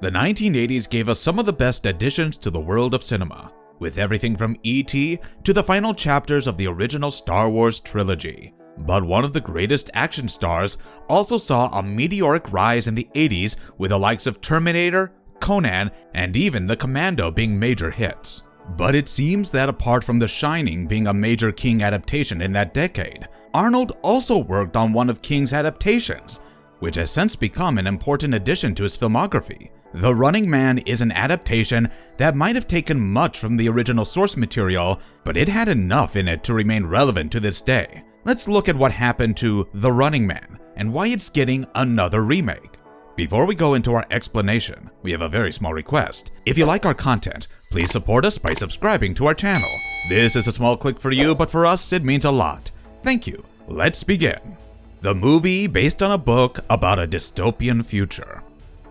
The 1980s gave us some of the best additions to the world of cinema, with everything from E.T. to the final chapters of the original Star Wars trilogy. But one of the greatest action stars also saw a meteoric rise in the 80s with the likes of Terminator, Conan, and even the Commando being major hits. But it seems that apart from The Shining being a major King adaptation in that decade, Arnold also worked on one of King's adaptations, which has since become an important addition to his filmography. The Running Man is an adaptation that might have taken much from the original source material, but it had enough in it to remain relevant to this day. Let's look at what happened to The Running Man and why it's getting another remake. Before we go into our explanation, we have a very small request. If you like our content, please support us by subscribing to our channel. This is a small click for you, but for us it means a lot. Thank you. Let's begin. The movie based on a book about a dystopian future.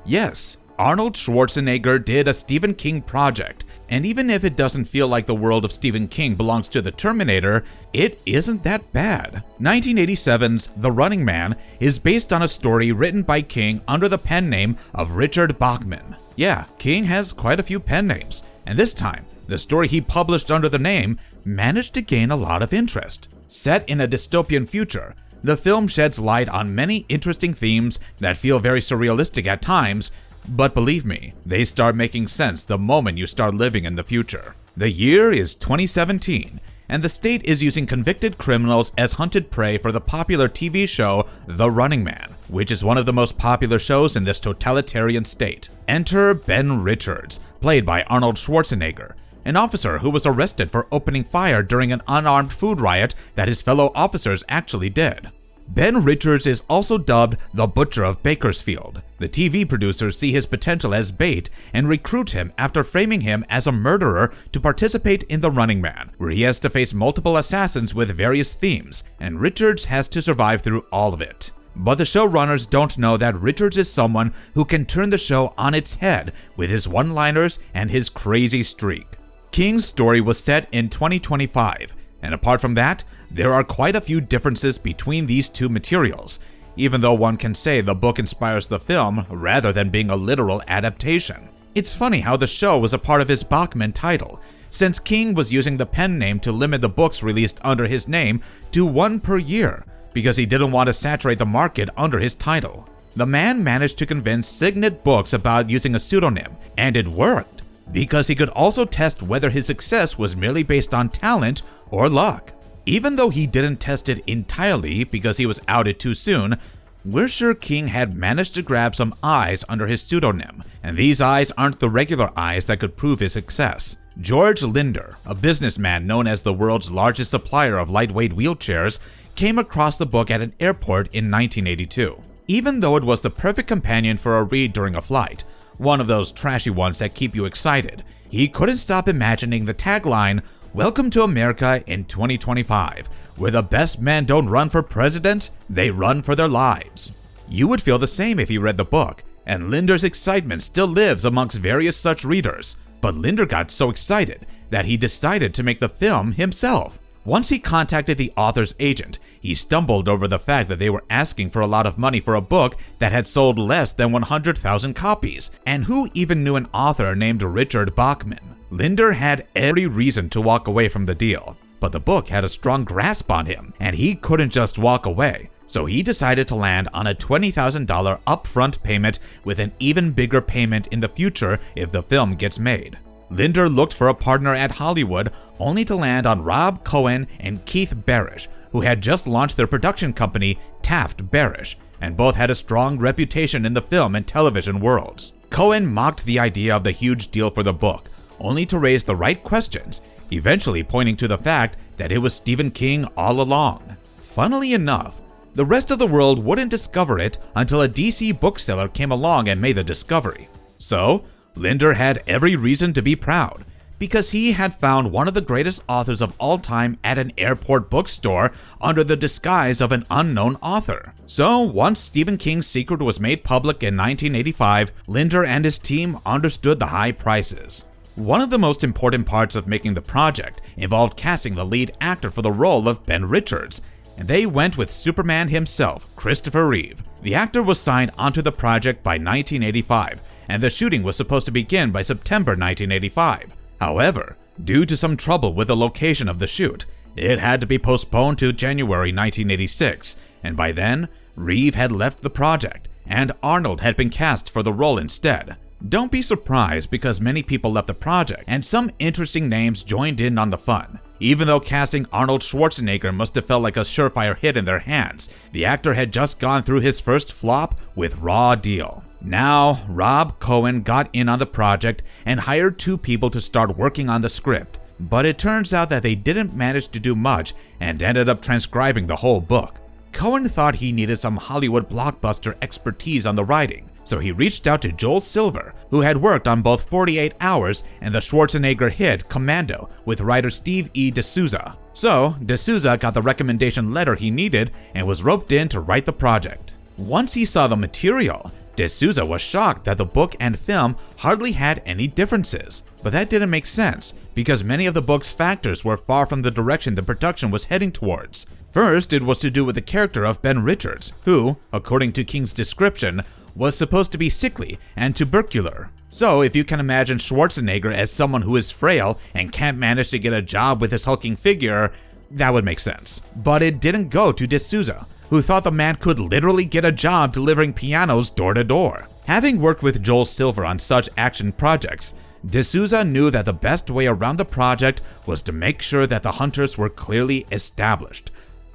Yes, Arnold Schwarzenegger did a Stephen King project, and even if it doesn't feel like the world of Stephen King belongs to the Terminator, it isn't that bad. 1987's The Running Man is based on a story written by King under the pen name of Richard Bachman. Yeah, King has quite a few pen names, and this time, the story he published under the name managed to gain a lot of interest. Set in a dystopian future, the film sheds light on many interesting themes that feel very surrealistic at times, but believe me, they start making sense the moment you start living in the future. The year is 2017, and the state is using convicted criminals as hunted prey for the popular TV show The Running Man, which is one of the most popular shows in this totalitarian state. Enter Ben Richards, played by Arnold Schwarzenegger, an officer who was arrested for opening fire during an unarmed food riot that his fellow officers actually did. Ben Richards is also dubbed the Butcher of Bakersfield. The TV producers see his potential as bait and recruit him after framing him as a murderer to participate in The Running Man, where he has to face multiple assassins with various themes, and Richards has to survive through all of it. But the showrunners don't know that Richards is someone who can turn the show on its head with his one-liners and his crazy streak. King's story was set in 2025, and apart from that, there are quite a few differences between these two materials, even though one can say the book inspires the film rather than being a literal adaptation. It's funny how the show was a part of his Bachman title, since King was using the pen name to limit the books released under his name to one per year, because he didn't want to saturate the market under his title. The man managed to convince Signet Books about using a pseudonym, and it worked, because he could also test whether his success was merely based on talent or luck. Even though he didn't test it entirely because he was outed too soon, we're sure King had managed to grab some eyes under his pseudonym, and these eyes aren't the regular eyes that could prove his success. George Linder, a businessman known as the world's largest supplier of lightweight wheelchairs, came across the book at an airport in 1982. Even though it was the perfect companion for a read during a flight, one of those trashy ones that keep you excited, he couldn't stop imagining the tagline, "Welcome to America in 2025, where the best men don't run for president, they run for their lives." You would feel the same if you read the book, and Linder's excitement still lives amongst various such readers. But Linder got so excited that he decided to make the film himself. Once he contacted the author's agent, he stumbled over the fact that they were asking for a lot of money for a book that had sold less than 100,000 copies, and who even knew an author named Richard Bachman? Linder had every reason to walk away from the deal, but the book had a strong grasp on him, and he couldn't just walk away. So he decided to land on a $20,000 upfront payment with an even bigger payment in the future if the film gets made. Linder looked for a partner at Hollywood, only to land on Rob Cohen and Keith Barish, who had just launched their production company, Taft Barish, and both had a strong reputation in the film and television worlds. Cohen mocked the idea of the huge deal for the book, only to raise the right questions, eventually pointing to the fact that it was Stephen King all along. Funnily enough, the rest of the world wouldn't discover it until a DC bookseller came along and made the discovery. So, Linder had every reason to be proud, because he had found one of the greatest authors of all time at an airport bookstore under the disguise of an unknown author. So once Stephen King's secret was made public in 1985, Linder and his team understood the high prices. One of the most important parts of making the project involved casting the lead actor for the role of Ben Richards, and they went with Superman himself, Christopher Reeve. The actor was signed onto the project by 1985, and the shooting was supposed to begin by September 1985. However, due to some trouble with the location of the shoot, it had to be postponed to January 1986, and by then, Reeve had left the project, and Arnold had been cast for the role instead. Don't be surprised because many people left the project, and some interesting names joined in on the fun. Even though casting Arnold Schwarzenegger must have felt like a surefire hit in their hands, the actor had just gone through his first flop with Raw Deal. Now, Rob Cohen got in on the project and hired 2 people to start working on the script, but it turns out that they didn't manage to do much and ended up transcribing the whole book. Cohen thought he needed some Hollywood blockbuster expertise on the writing, so he reached out to Joel Silver, who had worked on both 48 Hours and the Schwarzenegger hit Commando with writer Steve E. D'Souza. So, D'Souza got the recommendation letter he needed and was roped in to write the project. Once he saw the material, D'Souza was shocked that the book and film hardly had any differences. But that didn't make sense, because many of the book's factors were far from the direction the production was heading towards. First, it was to do with the character of Ben Richards, who, according to King's description, was supposed to be sickly and tubercular. So if you can imagine Schwarzenegger as someone who is frail and can't manage to get a job with his hulking figure, that would make sense. But it didn't go to D'Souza, who thought the man could literally get a job delivering pianos door to door. Having worked with Joel Silver on such action projects, D'Souza knew that the best way around the project was to make sure that the hunters were clearly established.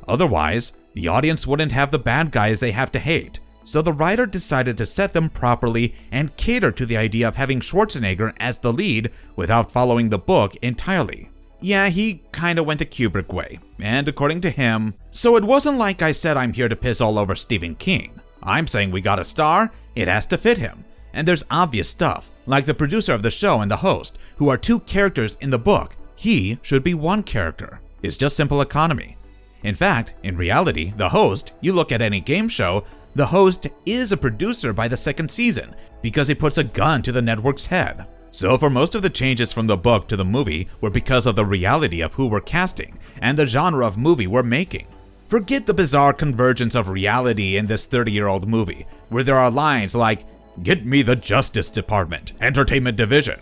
Otherwise, the audience wouldn't have the bad guys they have to hate. So the writer decided to set them properly and cater to the idea of having Schwarzenegger as the lead without following the book entirely. Yeah, he kinda went the Kubrick way, and according to him, so it wasn't like I said I'm here to piss all over Stephen King. I'm saying we got a star, it has to fit him. And there's obvious stuff, like the producer of the show and the host, who are 2 characters in the book. He should be 1 character. It's just simple economy. In fact, in reality, the host, you look at any game show, the host is a producer by the 2nd season because he puts a gun to the network's head. So for most of the changes from the book to the movie were because of the reality of who we're casting and the genre of movie we're making. Forget the bizarre convergence of reality in this 30-year-old movie, where there are lines like, "Get me the Justice Department, Entertainment Division."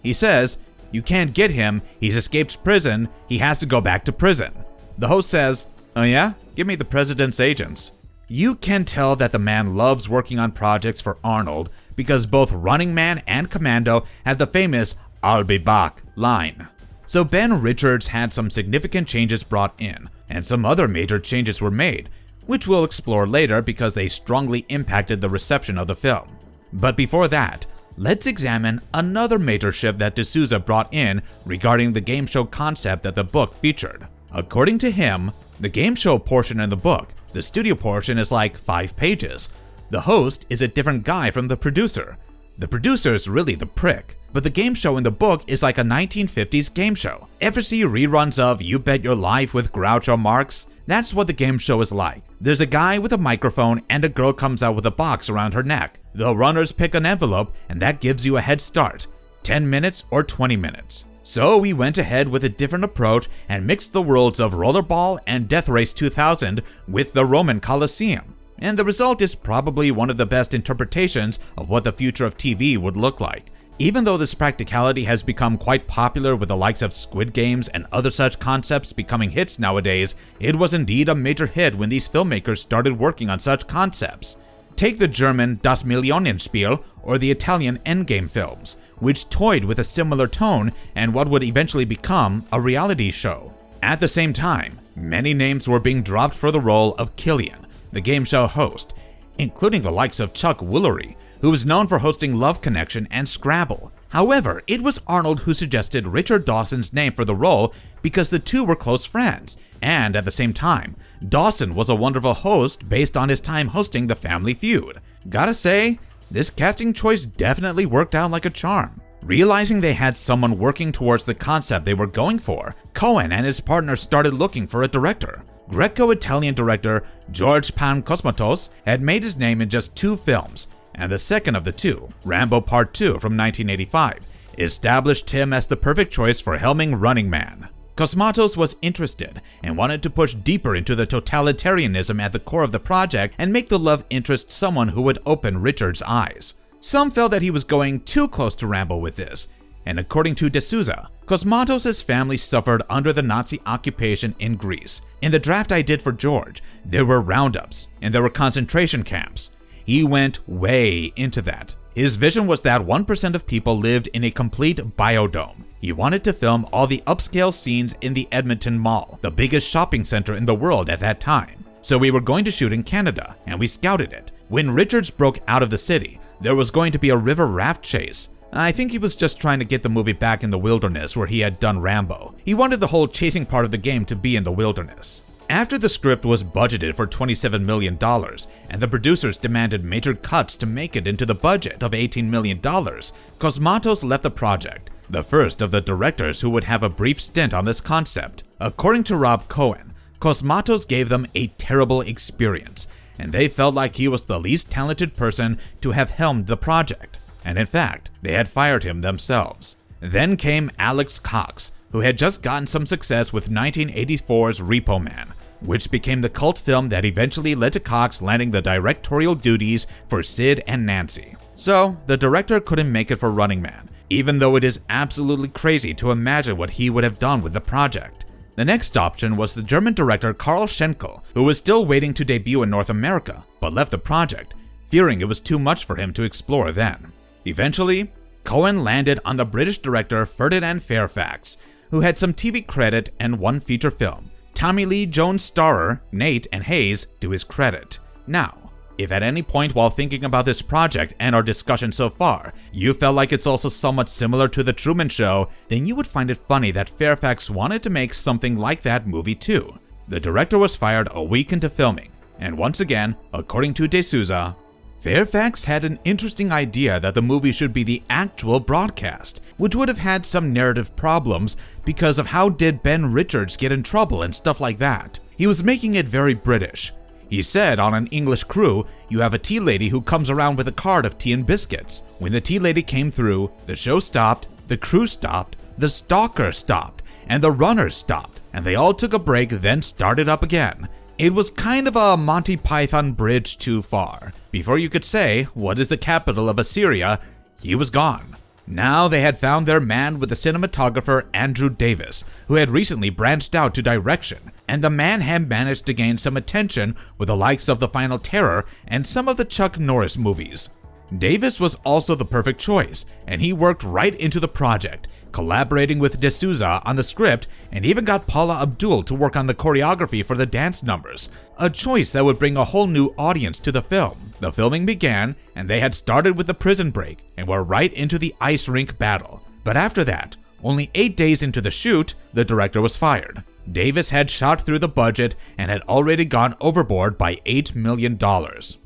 He says, "You can't get him, he's escaped prison, he has to go back to prison." The host says, "Oh yeah? Give me the president's agents." You can tell that the man loves working on projects for Arnold because both Running Man and Commando have the famous "I'll be back" line. So Ben Richards had some significant changes brought in, and some other major changes were made, which we'll explore later because they strongly impacted the reception of the film. But before that, let's examine another major shift that D'Souza brought in regarding the game show concept that the book featured. According to him, the game show portion in the book, the studio portion, is like 5 pages. The host is a different guy from the producer. The producer is really the prick, but the game show in the book is like a 1950s game show. Ever see reruns of You Bet Your Life with Groucho Marx? That's what the game show is like. There's a guy with a microphone and a girl comes out with a box around her neck. The runners pick an envelope and that gives you a head start, 10 minutes or 20 minutes. So we went ahead with a different approach and mixed the worlds of Rollerball and Death Race 2000 with the Roman Colosseum. And the result is probably one of the best interpretations of what the future of TV would look like. Even though this practicality has become quite popular with the likes of Squid Games and other such concepts becoming hits nowadays, it was indeed a major hit when these filmmakers started working on such concepts. Take the German Das Millionenspiel or the Italian Endgame films, which toyed with a similar tone and what would eventually become a reality show. At the same time, many names were being dropped for the role of Killian, the game show host, including the likes of Chuck Woolery, who was known for hosting Love Connection and Scrabble. However, it was Arnold who suggested Richard Dawson's name for the role because the two were close friends, and at the same time, Dawson was a wonderful host based on his time hosting The Family Feud. Gotta say, this casting choice definitely worked out like a charm. Realizing they had someone working towards the concept they were going for, Cohen and his partner started looking for a director. Greco-Italian director George Pankosmatos had made his name in just 2 films, and the second of the 2, Rambo Part 2 from 1985, established him as the perfect choice for helming Running Man. Cosmatos was interested and wanted to push deeper into the totalitarianism at the core of the project and make the love interest someone who would open Richard's eyes. Some felt that he was going too close to Rambo with this, and according to De Souza, Cosmatos' family suffered under the Nazi occupation in Greece. In the draft I did for George, there were roundups and there were concentration camps. He went way into that. His vision was that 1% of people lived in a complete biodome. He wanted to film all the upscale scenes in the Edmonton Mall, the biggest shopping center in the world at that time. So we were going to shoot in Canada, and we scouted it. When Richards broke out of the city, there was going to be a river raft chase. I think he was just trying to get the movie back in the wilderness where he had done Rambo. He wanted the whole chasing part of the game to be in the wilderness. After the script was budgeted for $27 million, and the producers demanded major cuts to make it into the budget of $18 million, Cosmatos left the project, the first of the directors who would have a brief stint on this concept. According to Rob Cohen, Cosmatos gave them a terrible experience, and they felt like he was the least talented person to have helmed the project. And in fact, they had fired him themselves. Then came Alex Cox, who had just gotten some success with 1984's Repo Man, which became the cult film that eventually led to Cox landing the directorial duties for Sid and Nancy. So, the director couldn't make it for Running Man, even though it is absolutely crazy to imagine what he would have done with the project. The next option was the German director Karl Schenkel, who was still waiting to debut in North America, but left the project, fearing it was too much for him to explore then. Eventually, Cohen landed on the British director Ferdinand Fairfax, who had some TV credit and one feature film. Tommy Lee Jones starrer Nate and Hayes to his credit. Now, if at any point while thinking about this project and our discussion so far, you felt like it's also somewhat similar to The Truman Show, then you would find it funny that Fairfax wanted to make something like that movie too. The director was fired a week into filming, and once again, according to De Souza, Fairfax had an interesting idea that the movie should be the actual broadcast, which would have had some narrative problems because of how did Ben Richards get in trouble and stuff like that. He was making it very British. He said on an English crew, you have a tea lady who comes around with a cart of tea and biscuits. When the tea lady came through, the show stopped, the crew stopped, the stalker stopped, and the runners stopped, and they all took a break then started up again. It was kind of a Monty Python bridge too far. Before you could say, what is the capital of Assyria, he was gone. Now they had found their man with the cinematographer Andrew Davis, who had recently branched out to direction, and the man had managed to gain some attention with the likes of The Final Terror and some of the Chuck Norris movies. Davis was also the perfect choice, and he worked right into the project, collaborating with De Souza on the script and even got Paula Abdul to work on the choreography for the dance numbers, a choice that would bring a whole new audience to the film. The filming began, and they had started with the prison break and were right into the ice rink battle. But after that, only 8 days into the shoot, the director was fired. Davis had shot through the budget and had already gone overboard by $8 million.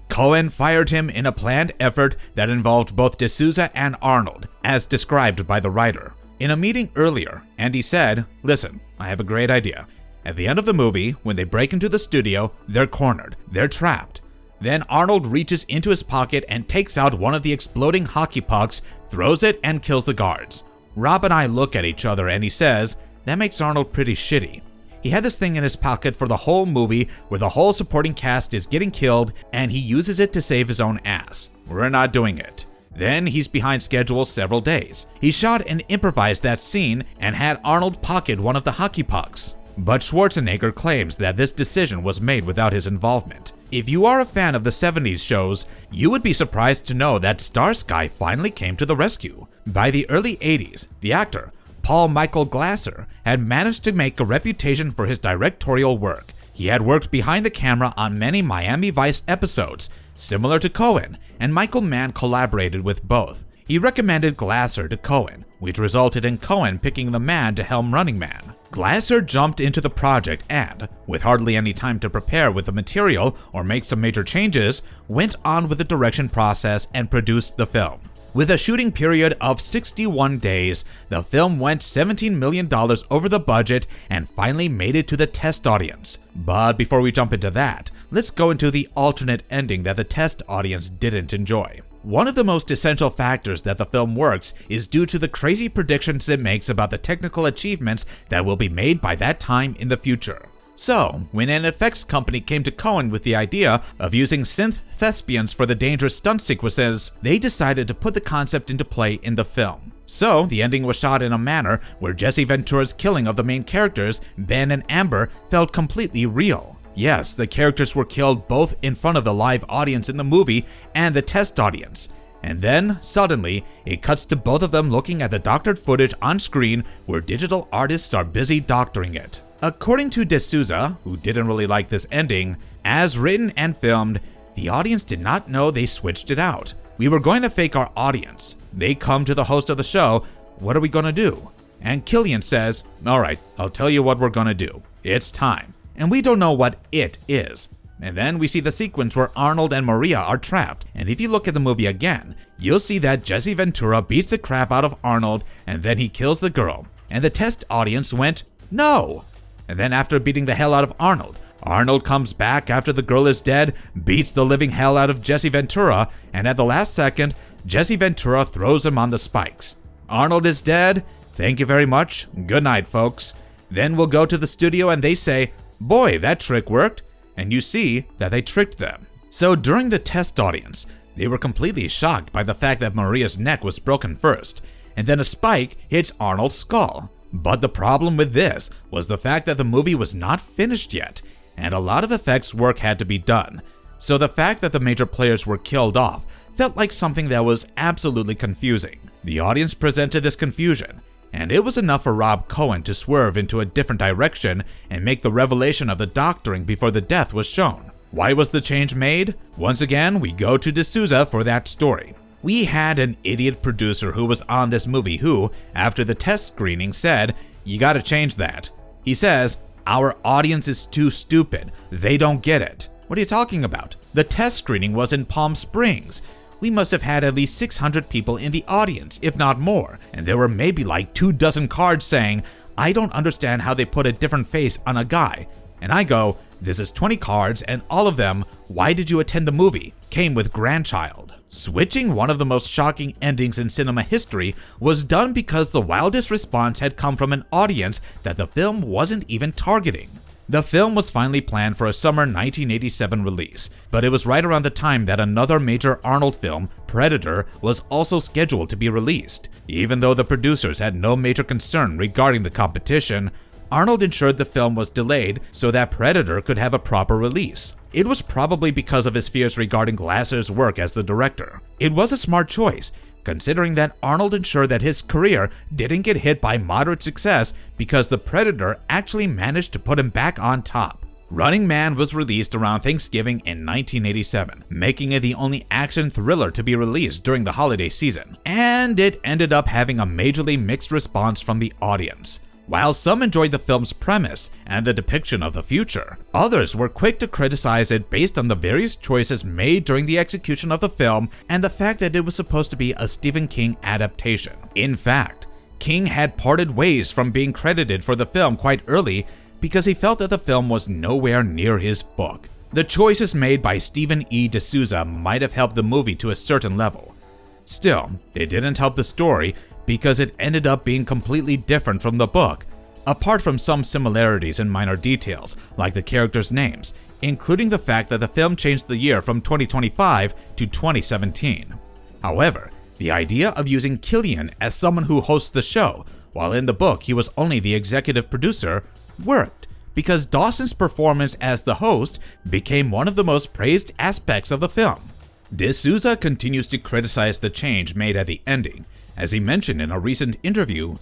Cohen fired him in a planned effort that involved both De Souza and Arnold, as described by the writer. In a meeting earlier, Andy said, "Listen, I have a great idea. At the end of the movie, when they break into the studio, they're cornered, they're trapped. Then Arnold reaches into his pocket and takes out one of the exploding hockey pucks, throws it, and kills the guards. Rob and I look at each other and he says, that makes Arnold pretty shitty. He had this thing in his pocket for the whole movie where the whole supporting cast is getting killed and he uses it to save his own ass. We're not doing it. Then he's behind schedule several days. He shot and improvised that scene and had Arnold pocket one of the hockey pucks. But Schwarzenegger claims that this decision was made without his involvement. If you are a fan of the 70s shows, you would be surprised to know that Starsky finally came to the rescue. By the early 80s, the actor, Paul Michael Glaser, had managed to make a reputation for his directorial work. He had worked behind the camera on many Miami Vice episodes, similar to Cohen, and Michael Mann collaborated with both. He recommended Glaser to Cohen, which resulted in Cohen picking the man to helm Running Man. Glaser jumped into the project and, with hardly any time to prepare with the material or make some major changes, went on with the direction process and produced the film. With a shooting period of 61 days, the film went $17 million over the budget and finally made it to the test audience. But before we jump into that, let's go into the alternate ending that the test audience didn't enjoy. One of the most essential factors that the film works is due to the crazy predictions it makes about the technical achievements that will be made by that time in the future. So, when an effects company came to Conan with the idea of using synth thespians for the dangerous stunt sequences, they decided to put the concept into play in the film. So, the ending was shot in a manner where Jesse Ventura's killing of the main characters, Ben and Amber, felt completely real. Yes, the characters were killed both in front of the live audience in the movie and the test audience. And then, suddenly, it cuts to both of them looking at the doctored footage on screen where digital artists are busy doctoring it. According to D'Souza, who didn't really like this ending, as written and filmed, the audience did not know they switched it out. We were going to fake our audience. They come to the host of the show, what are we gonna do? And Killian says, alright, I'll tell you what we're gonna do. It's time. And we don't know what it is. And then we see the sequence where Arnold and Maria are trapped, and if you look at the movie again, you'll see that Jesse Ventura beats the crap out of Arnold and then he kills the girl. And the test audience went, no! And then after beating the hell out of Arnold, Arnold comes back after the girl is dead, beats the living hell out of Jesse Ventura, and at the last second, Jesse Ventura throws him on the spikes. Arnold is dead, thank you very much, good night folks. Then we'll go to the studio and they say, boy, that trick worked, and you see that they tricked them. So during the test audience, they were completely shocked by the fact that Maria's neck was broken first, and then a spike hits Arnold's skull. But the problem with this was the fact that the movie was not finished yet, and a lot of effects work had to be done. So the fact that the major players were killed off felt like something that was absolutely confusing. The audience presented this confusion, and it was enough for Rob Cohen to swerve into a different direction and make the revelation of the doctoring before the death was shown. Why was the change made? Once again, we go to D'Souza for that story. We had an idiot producer who was on this movie who, after the test screening, said, you gotta change that. He says, our audience is too stupid, they don't get it. What are you talking about? The test screening was in Palm Springs. We must have had at least 600 people in the audience, if not more, and there were maybe like 24 cards saying, I don't understand how they put a different face on a guy. And I go, this is 20 cards and all of them, why did you attend the movie, came with grandchild. Switching one of the most shocking endings in cinema history was done because the wildest response had come from an audience that the film wasn't even targeting. The film was finally planned for a summer 1987 release, but it was right around the time that another major Arnold film, Predator, was also scheduled to be released. Even though the producers had no major concern regarding the competition, Arnold ensured the film was delayed so that Predator could have a proper release. It was probably because of his fears regarding Glasser's work as the director. It was a smart choice, considering that Arnold ensured that his career didn't get hit by moderate success because the Predator actually managed to put him back on top. Running Man was released around Thanksgiving in 1987, making it the only action thriller to be released during the holiday season, and it ended up having a majorly mixed response from the audience. While some enjoyed the film's premise and the depiction of the future, others were quick to criticize it based on the various choices made during the execution of the film and the fact that it was supposed to be a Stephen King adaptation. In fact, King had parted ways from being credited for the film quite early because he felt that the film was nowhere near his book. The choices made by Stephen E. D'Souza might have helped the movie to a certain level. Still, it didn't help the story because it ended up being completely different from the book, apart from some similarities and minor details, like the characters' names, including the fact that the film changed the year from 2025 to 2017. However, the idea of using Killian as someone who hosts the show, while in the book he was only the executive producer, worked, because Dawson's performance as the host became one of the most praised aspects of the film. D'Souza continues to criticize the change made at the ending, as he mentioned in a recent interview,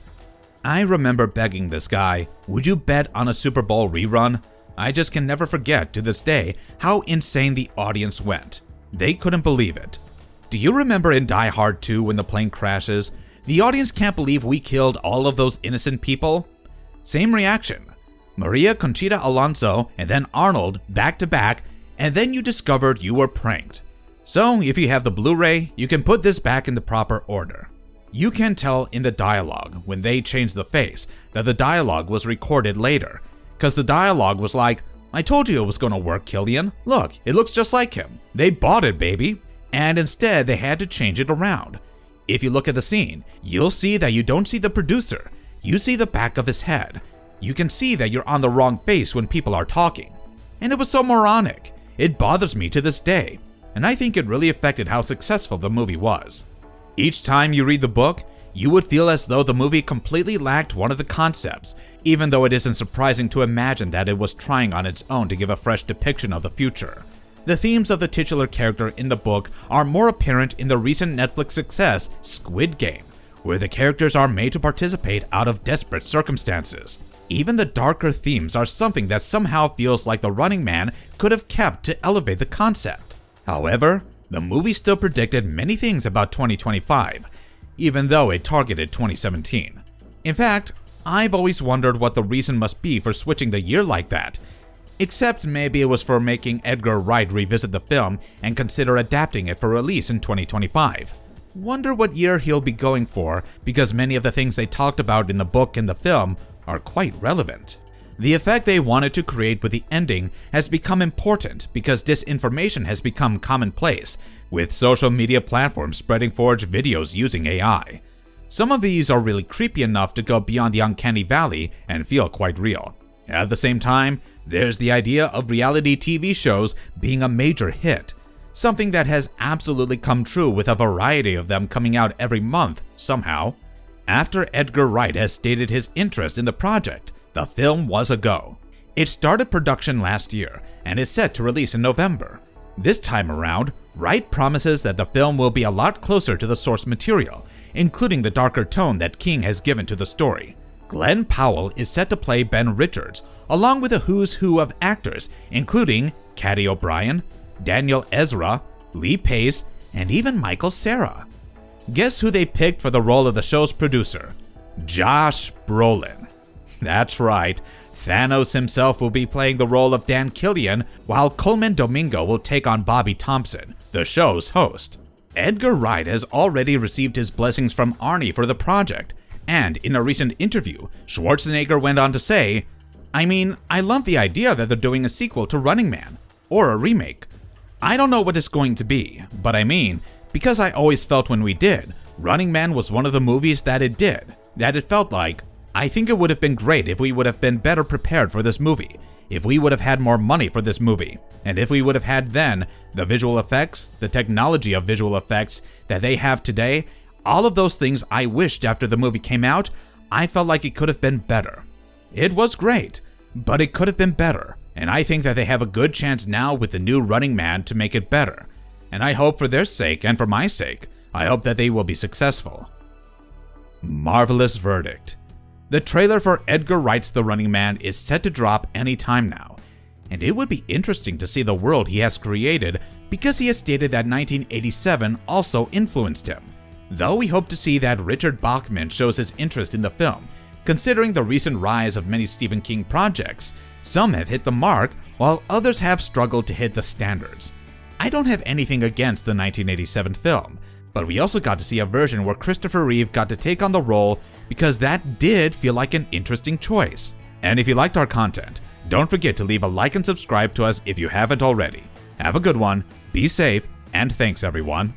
I remember begging this guy, would you bet on a Super Bowl rerun? I just can never forget to this day how insane the audience went. They couldn't believe it. Do you remember in Die Hard 2 when the plane crashes? The audience can't believe we killed all of those innocent people? Same reaction. Maria Conchita Alonso and then Arnold back to back, and then you discovered you were pranked. So if you have the Blu-ray, you can put this back in the proper order. You can tell in the dialogue, when they changed the face, that the dialogue was recorded later, because the dialogue was like, I told you it was gonna work, Killian. Look, it looks just like him. They bought it, baby. and instead they had to change it around. If you look at the scene, you'll see that you don't see the producer, you see the back of his head. You can see that you're on the wrong face when people are talking. And it was so moronic. It bothers me to this day, and I think it really affected how successful the movie was. Each time you read the book, you would feel as though the movie completely lacked one of the concepts, even though it isn't surprising to imagine that it was trying on its own to give a fresh depiction of the future. The themes of the titular character in the book are more apparent in the recent Netflix success, Squid Game, where the characters are made to participate out of desperate circumstances. Even the darker themes are something that somehow feels like the Running Man could have kept to elevate the concept. However, the movie still predicted many things about 2025, even though it targeted 2017. In fact, I've always wondered what the reason must be for switching the year like that. Except maybe it was for making Edgar Wright revisit the film and consider adapting it for release in 2025. Wonder what year he'll be going for, because many of the things they talked about in the book and the film are quite relevant. The effect they wanted to create with the ending has become important because disinformation has become commonplace, with social media platforms spreading forged videos using AI. Some of these are really creepy enough to go beyond the uncanny valley and feel quite real. At the same time, there's the idea of reality TV shows being a major hit, something that has absolutely come true with a variety of them coming out every month somehow. After Edgar Wright has stated his interest in the project, the film was a go. It started production last year and is set to release in November. This time around, Wright promises that the film will be a lot closer to the source material, including the darker tone that King has given to the story. Glenn Powell is set to play Ben Richards, along with a who's who of actors, including Caddy O'Brien, Daniel Ezra, Lee Pace, and even Michael Cera. Guess who they picked for the role of the show's producer? Josh Brolin. That's right, Thanos himself will be playing the role of Dan Killian, while Coleman Domingo will take on Bobby Thompson, the show's host. Edgar Wright has already received his blessings from Arnie for the project, and in a recent interview, Schwarzenegger went on to say, I love the idea that they're doing a sequel to Running Man, or a remake. I don't know what it's going to be, but because I always felt when we did, Running Man was one of the movies that it felt like, I think it would have been great if we would have been better prepared for this movie, if we would have had more money for this movie, and if we would have had then the visual effects, the technology of visual effects that they have today. All of those things I wished after the movie came out. I felt like it could have been better. It was great, but it could have been better, and I think that they have a good chance now with the new Running Man to make it better. And I hope for their sake and for my sake, I hope that they will be successful. Marvelous verdict. The trailer for Edgar Wright's The Running Man is set to drop any time now, and it would be interesting to see the world he has created because he has stated that 1987 also influenced him. Though we hope to see that Richard Bachman shows his interest in the film, considering the recent rise of many Stephen King projects. Some have hit the mark, while others have struggled to hit the standards. I don't have anything against the 1987 film, but we also got to see a version where Christopher Reeve got to take on the role because that did feel like an interesting choice. And if you liked our content, don't forget to leave a like and subscribe to us if you haven't already. Have a good one, be safe, and thanks everyone.